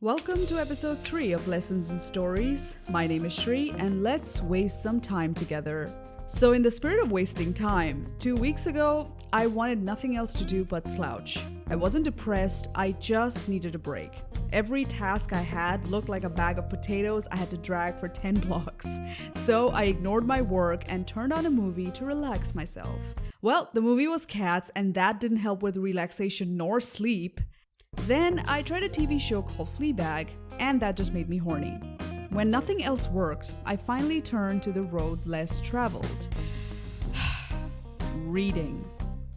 Welcome to episode 3 of Lessons in Stories. My name is Shri, and let's waste some time together. So in the spirit of wasting time, 2 weeks ago, I wanted nothing else to do but slouch. I wasn't depressed, I just needed a break. Every task I had looked like a bag of potatoes I had to drag for 10 blocks. So I ignored my work and turned on a movie to relax myself. Well, the movie was Cats, and that didn't help with relaxation nor sleep. Then I tried a TV show called Fleabag, and that just made me horny. When nothing else worked, I finally turned to the road less traveled. Reading.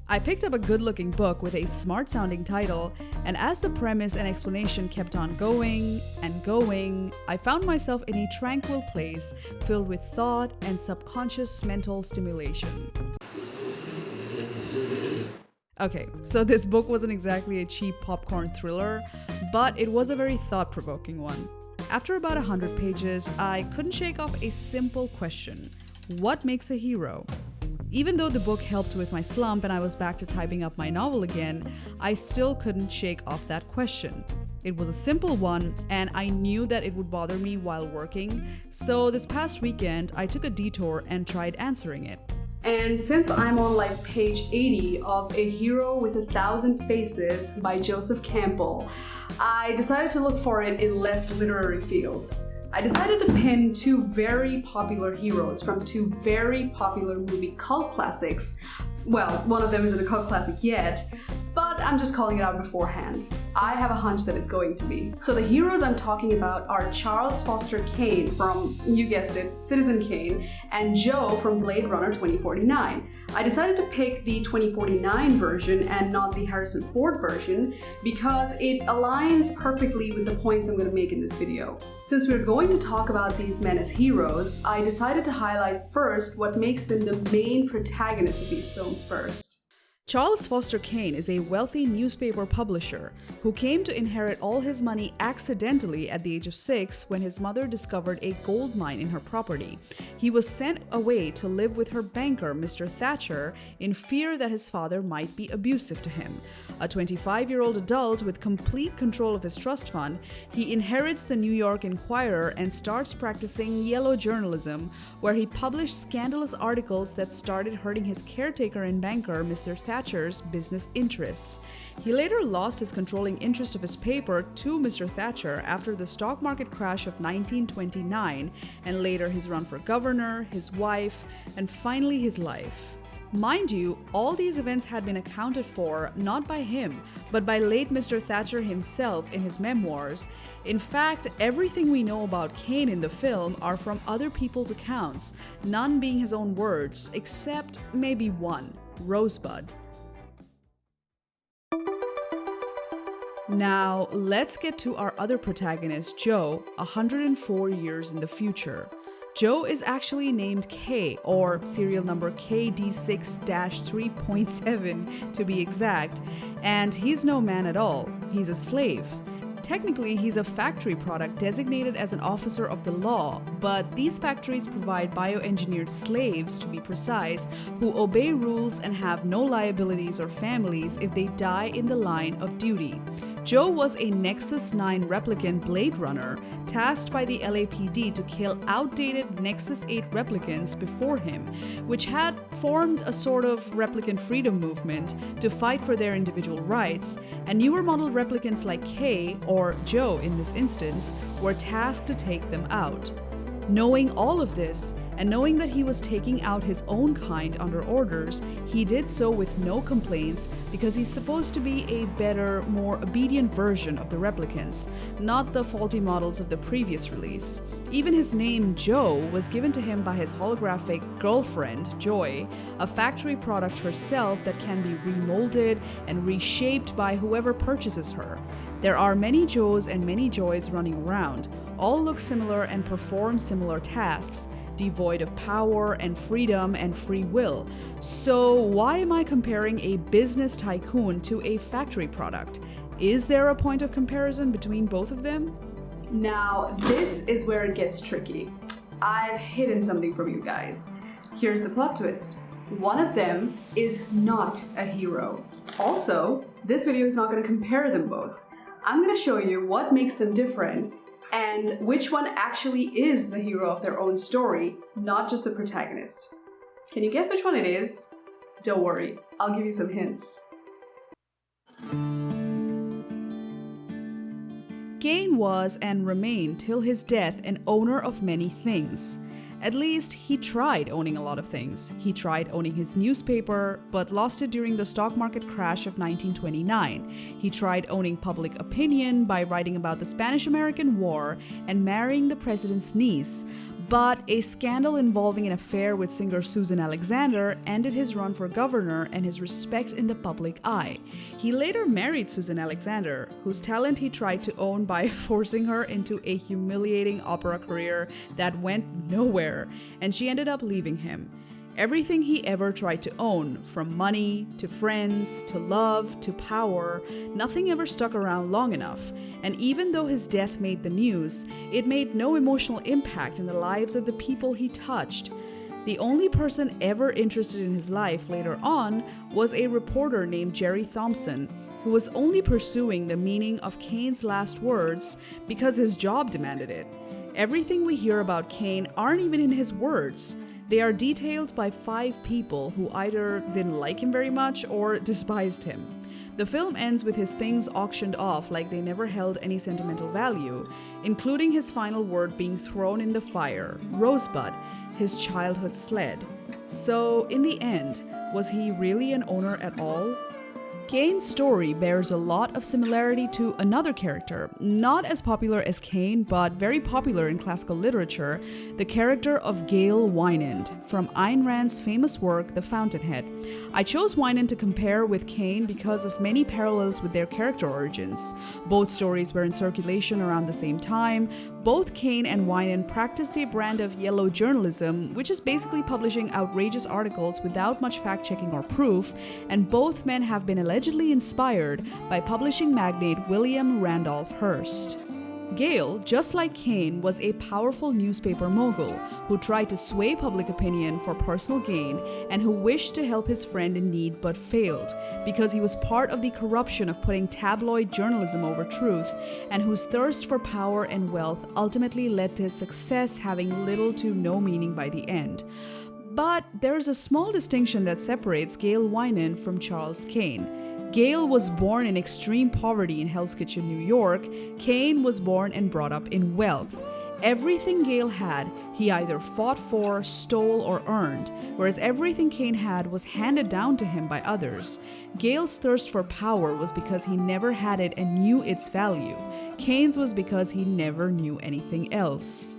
I picked up a good-looking book with a smart-sounding title, and as the premise and explanation kept on going and going, I found myself in a tranquil place filled with thought and subconscious mental stimulation. Okay, so this book wasn't exactly a cheap popcorn thriller, but it was a very thought-provoking one. After about 100 pages, I couldn't shake off a simple question. What makes a hero? Even though the book helped with my slump and I was back to typing up my novel again, I still couldn't shake off that question. It was a simple one, and I knew that it would bother me while working, so this past weekend, I took a detour and tried answering it. And since I'm on like page 80 of A Hero with 1,000 Faces by Joseph Campbell, I decided to look for it in less literary fields. I decided to pin 2 very popular heroes from 2 very popular movie cult classics. Well, one of them isn't a cult classic yet, but I'm just calling it out beforehand. I have a hunch that it's going to be. So the heroes I'm talking about are Charles Foster Kane from, you guessed it, Citizen Kane, and Joe from Blade Runner 2049. I decided to pick the 2049 version and not the Harrison Ford version because it aligns perfectly with the points I'm going to make in this video. Since we're going to talk about these men as heroes, I decided to highlight first what makes them the main protagonists of these films first. Charles Foster Kane is a wealthy newspaper publisher who came to inherit all his money accidentally at the age of 6 when his mother discovered a gold mine in her property. He was sent away to live with her banker, Mr. Thatcher, in fear that his father might be abusive to him. A 25-year-old adult with complete control of his trust fund, he inherits the New York Inquirer and starts practicing yellow journalism, where he published scandalous articles that started hurting his caretaker and banker, Mr. Thatcher's business interests. He later lost his controlling interest of his paper to Mr. Thatcher after the stock market crash of 1929, and later his run for governor, his wife, and finally his life. Mind you, all these events had been accounted for not by him, but by late Mr. Thatcher himself in his memoirs. In fact, everything we know about Kane in the film are from other people's accounts, none being his own words, except maybe one, Rosebud. Now, let's get to our other protagonist, Joe, 104 years in the future. Joe is actually named K, or serial number KD6-3.7 to be exact, and he's no man at all. He's a slave. Technically, he's a factory product designated as an officer of the law, but these factories provide bioengineered slaves, to be precise, who obey rules and have no liabilities or families if they die in the line of duty. Joe was a Nexus 9 replicant Blade Runner, tasked by the LAPD to kill outdated Nexus 8 replicants before him, which had formed a sort of replicant freedom movement to fight for their individual rights, and newer model replicants like K, or Joe in this instance, were tasked to take them out. Knowing all of this, and knowing that he was taking out his own kind under orders, he did so with no complaints because he's supposed to be a better, more obedient version of the replicants, not the faulty models of the previous release. Even his name, Joe, was given to him by his holographic girlfriend, Joy, a factory product herself that can be remolded and reshaped by whoever purchases her. There are many Joes and many Joys running around. All look similar and perform similar tasks, devoid of power and freedom and free will. So why am I comparing a business tycoon to a factory product? Is there a point of comparison between both of them? Now, this is where it gets tricky. I've hidden something from you guys. Here's the plot twist. One of them is not a hero. Also, this video is not going to compare them both. I'm gonna show you what makes them different and which one actually is the hero of their own story, not just the protagonist. Can you guess which one it is? Don't worry, I'll give you some hints. Kane was and remained till his death an owner of many things. At least, he tried owning a lot of things. He tried owning his newspaper, but lost it during the stock market crash of 1929. He tried owning public opinion by writing about the Spanish-American War and marrying the president's niece. But a scandal involving an affair with singer Susan Alexander ended his run for governor and his respect in the public eye. He later married Susan Alexander, whose talent he tried to own by forcing her into a humiliating opera career that went nowhere, and she ended up leaving him. Everything he ever tried to own, from money, to friends, to love, to power, nothing ever stuck around long enough. And even though his death made the news, it made no emotional impact in the lives of the people he touched. The only person ever interested in his life later on was a reporter named Jerry Thompson, who was only pursuing the meaning of Kane's last words because his job demanded it. Everything we hear about Kane aren't even in his words. They are detailed by 5 people who either didn't like him very much or despised him. The film ends with his things auctioned off like they never held any sentimental value, including his final word being thrown in the fire, Rosebud, his childhood sled. So, in the end, was he really an owner at all? Kane's story bears a lot of similarity to another character, not as popular as Kane, but very popular in classical literature, the character of Gail Wynand, from Ayn Rand's famous work, The Fountainhead. I chose Wynand to compare with Kane because of many parallels with their character origins. Both stories were in circulation around the same time. Both Kane and Wynand practiced a brand of yellow journalism, which is basically publishing outrageous articles without much fact-checking or proof, and both men have been allegedly inspired by publishing magnate William Randolph Hearst. Gail, just like Kane, was a powerful newspaper mogul who tried to sway public opinion for personal gain and who wished to help his friend in need but failed because he was part of the corruption of putting tabloid journalism over truth, and whose thirst for power and wealth ultimately led to his success having little to no meaning by the end. But there is a small distinction that separates Gail Wynand from Charles Kane. Gail was born in extreme poverty in Hell's Kitchen, New York. Kane was born and brought up in wealth. Everything Gail had, he either fought for, stole, or earned, whereas everything Kane had was handed down to him by others. Gail's thirst for power was because he never had it and knew its value. Kane's was because he never knew anything else.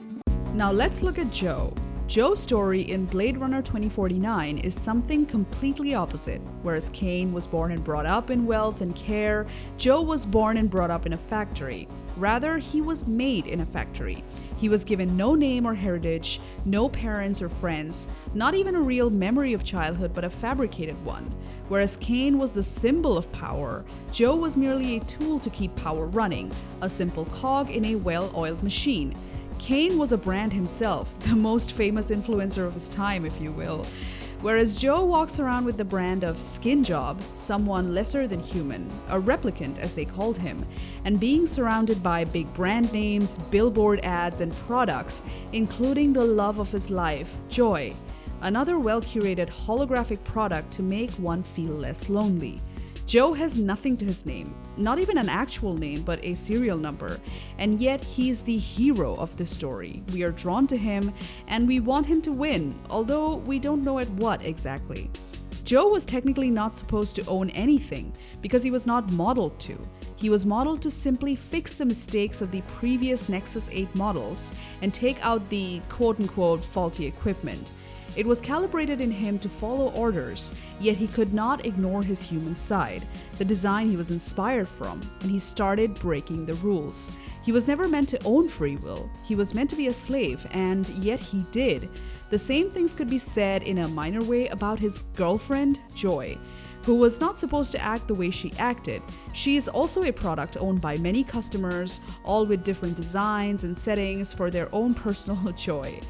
Now let's look at Joe. Joe's story in Blade Runner 2049 is something completely opposite. Whereas Kane was born and brought up in wealth and care, Joe was born and brought up in a factory. Rather, he was made in a factory. He was given no name or heritage, no parents or friends, not even a real memory of childhood but a fabricated one. Whereas Kane was the symbol of power, Joe was merely a tool to keep power running, a simple cog in a well-oiled machine. Kane was a brand himself, the most famous influencer of his time, if you will. Whereas Joe walks around with the brand of skin job, someone lesser than human, a replicant as they called him, and being surrounded by big brand names, billboard ads, and products, including the love of his life, joy, another well-curated holographic product to make one feel less lonely. Joe has nothing to his name, not even an actual name, but a serial number, and yet he's the hero of this story. We are drawn to him, and we want him to win, although we don't know at what exactly. Joe was technically not supposed to own anything, because he was not modeled to. He was modeled to simply fix the mistakes of the previous Nexus 8 models and take out the quote-unquote faulty equipment. It was calibrated in him to follow orders, yet he could not ignore his human side, the design he was inspired from, and he started breaking the rules. He was never meant to own free will. He was meant to be a slave, and yet he did. The same things could be said in a minor way about his girlfriend, Joy. who was not supposed to act the way she acted. She is also a product owned by many customers, all with different designs and settings for their own personal joy.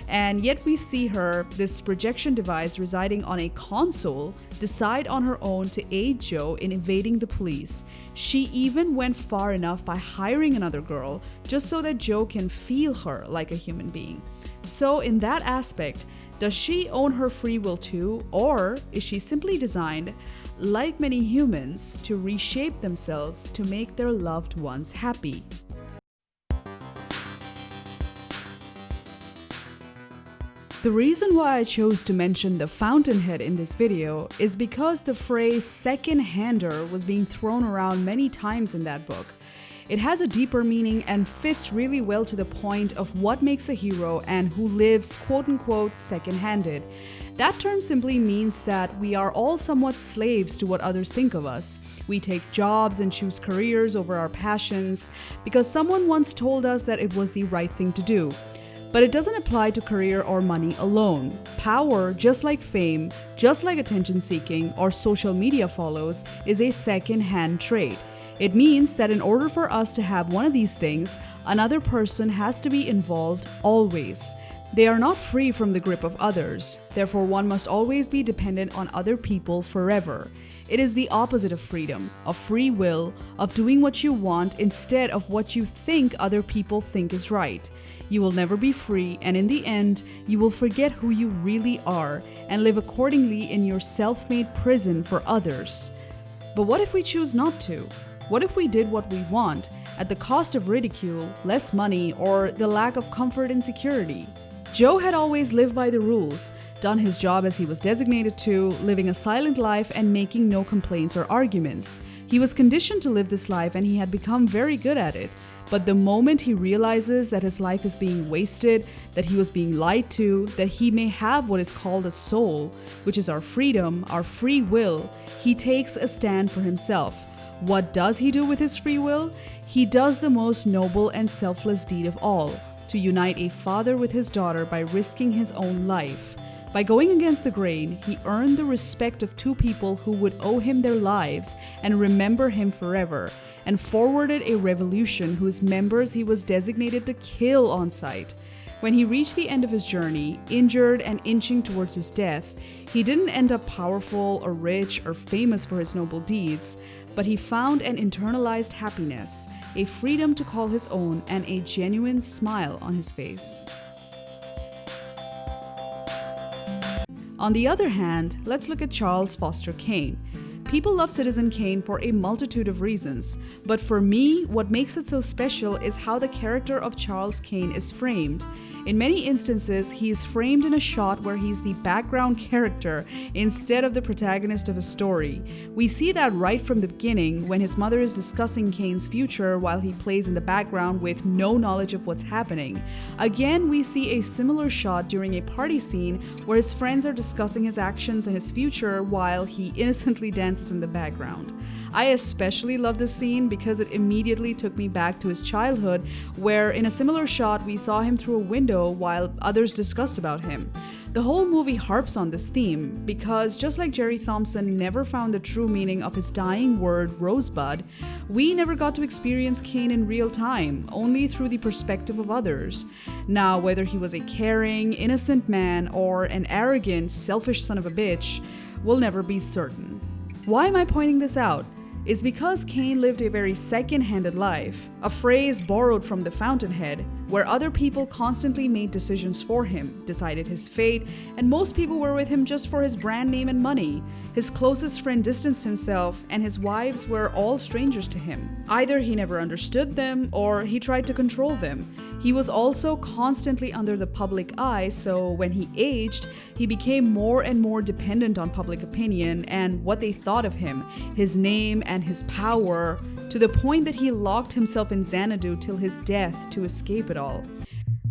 And yet we see her, this projection device residing on a console, decide on her own to aid Joe in evading the police. She even went far enough by hiring another girl just so that Joe can feel her like a human being. So in that aspect, does she own her free will too, or is she simply designed, like many humans, to reshape themselves to make their loved ones happy? The reason why I chose to mention the Fountainhead in this video is because the phrase second-hander was being thrown around many times in that book. It has a deeper meaning and fits really well to the point of what makes a hero and who lives quote-unquote second-handed. That term simply means that we are all somewhat slaves to what others think of us. We take jobs and choose careers over our passions because someone once told us that it was the right thing to do. But it doesn't apply to career or money alone. Power, just like fame, just like attention seeking or social media follows, is a second-hand trait. It means that in order for us to have one of these things, another person has to be involved always. They are not free from the grip of others, therefore one must always be dependent on other people forever. It is the opposite of freedom, of free will, of doing what you want instead of what you think other people think is right. You will never be free, and in the end, you will forget who you really are and live accordingly in your self-made prison for others. But what if we choose not to? What if we did what we want at the cost of ridicule, less money, or the lack of comfort and security? Joe had always lived by the rules, done his job as he was designated to, living a silent life and making no complaints or arguments. He was conditioned to live this life and he had become very good at it. But the moment he realizes that his life is being wasted, that he was being lied to, that he may have what is called a soul, which is our freedom, our free will, he takes a stand for himself. What does he do with his free will? He does the most noble and selfless deed of all, to unite a father with his daughter by risking his own life. By going against the grain, he earned the respect of two people who would owe him their lives and remember him forever, and forwarded a revolution whose members he was designated to kill on sight. When he reached the end of his journey, injured and inching towards his death, he didn't end up powerful or rich or famous for his noble deeds, but he found an internalized happiness, a freedom to call his own, and a genuine smile on his face. On the other hand, let's look at Charles Foster Kane. People love Citizen Kane for a multitude of reasons, but for me, what makes it so special is how the character of Charles Kane is framed. In many instances, he is framed in a shot where he's the background character instead of the protagonist of a story. We see that right from the beginning when his mother is discussing Kane's future while he plays in the background with no knowledge of what's happening. Again, we see a similar shot during a party scene where his friends are discussing his actions and his future while he innocently dances in the background. I especially love this scene because it immediately took me back to his childhood, where in a similar shot we saw him through a window while others discussed about him. The whole movie harps on this theme because just like Jerry Thompson never found the true meaning of his dying word rosebud, we never got to experience Kane in real time, only through the perspective of others. Now, whether he was a caring, innocent man or an arrogant, selfish son of a bitch, we'll never be certain. Why am I pointing this out? It's because Kane lived a very second-handed life, a phrase borrowed from the Fountainhead, where other people constantly made decisions for him, decided his fate, and most people were with him just for his brand name and money. His closest friend distanced himself, and his wives were all strangers to him. Either he never understood them, or he tried to control them. He was also constantly under the public eye, so when he aged, he became more and more dependent on public opinion and what they thought of him, his name and his power, to the point that he locked himself in Xanadu till his death to escape it all.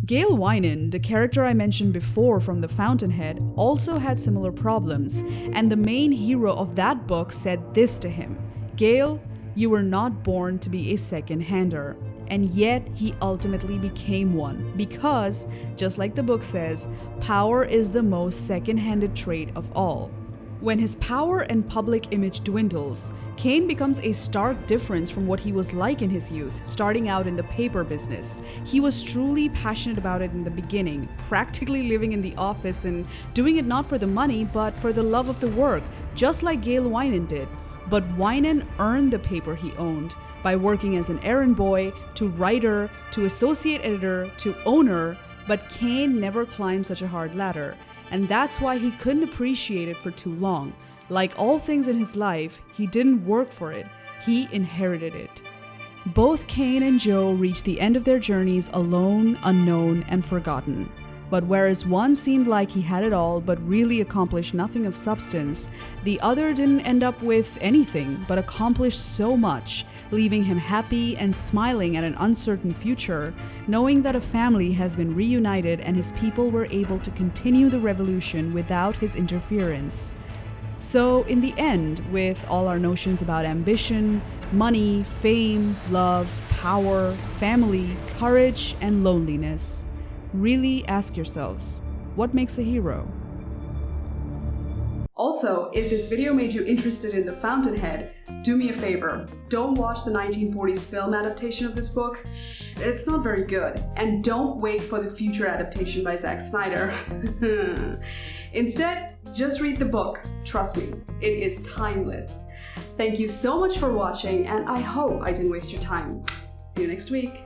Gail Wynand, the character I mentioned before from The Fountainhead, also had similar problems, and the main hero of that book said this to him: "Gail, you were not born to be a second-hander." And yet he ultimately became one because, just like the book says, power is the most second-handed trait of all. When his power and public image dwindles, Kane becomes a stark difference from what he was like in his youth, starting out in the paper business. He was truly passionate about it in the beginning, practically living in the office and doing it not for the money, but for the love of the work, just like Gail Wynand did. But Wynand earned the paper he owned by working as an errand boy, to writer, to associate editor, to owner, but Kane never climbed such a hard ladder. And that's why he couldn't appreciate it for too long. Like all things in his life, he didn't work for it, he inherited it. Both Kane and Joe reached the end of their journeys alone, unknown, and forgotten. But whereas one seemed like he had it all but really accomplished nothing of substance, the other didn't end up with anything but accomplished so much, leaving him happy and smiling at an uncertain future, knowing that a family has been reunited and his people were able to continue the revolution without his interference. So in the end, with all our notions about ambition, money, fame, love, power, family, courage, and loneliness, really ask yourselves, what makes a hero? Also, if this video made you interested in the Fountainhead, do me a favor, don't watch the 1940s film adaptation of this book. It's not very good. And don't wait for the future adaptation by Zack Snyder. Instead, just read the book. Trust me, it is timeless. Thank you so much for watching, and I hope I didn't waste your time. See you next week.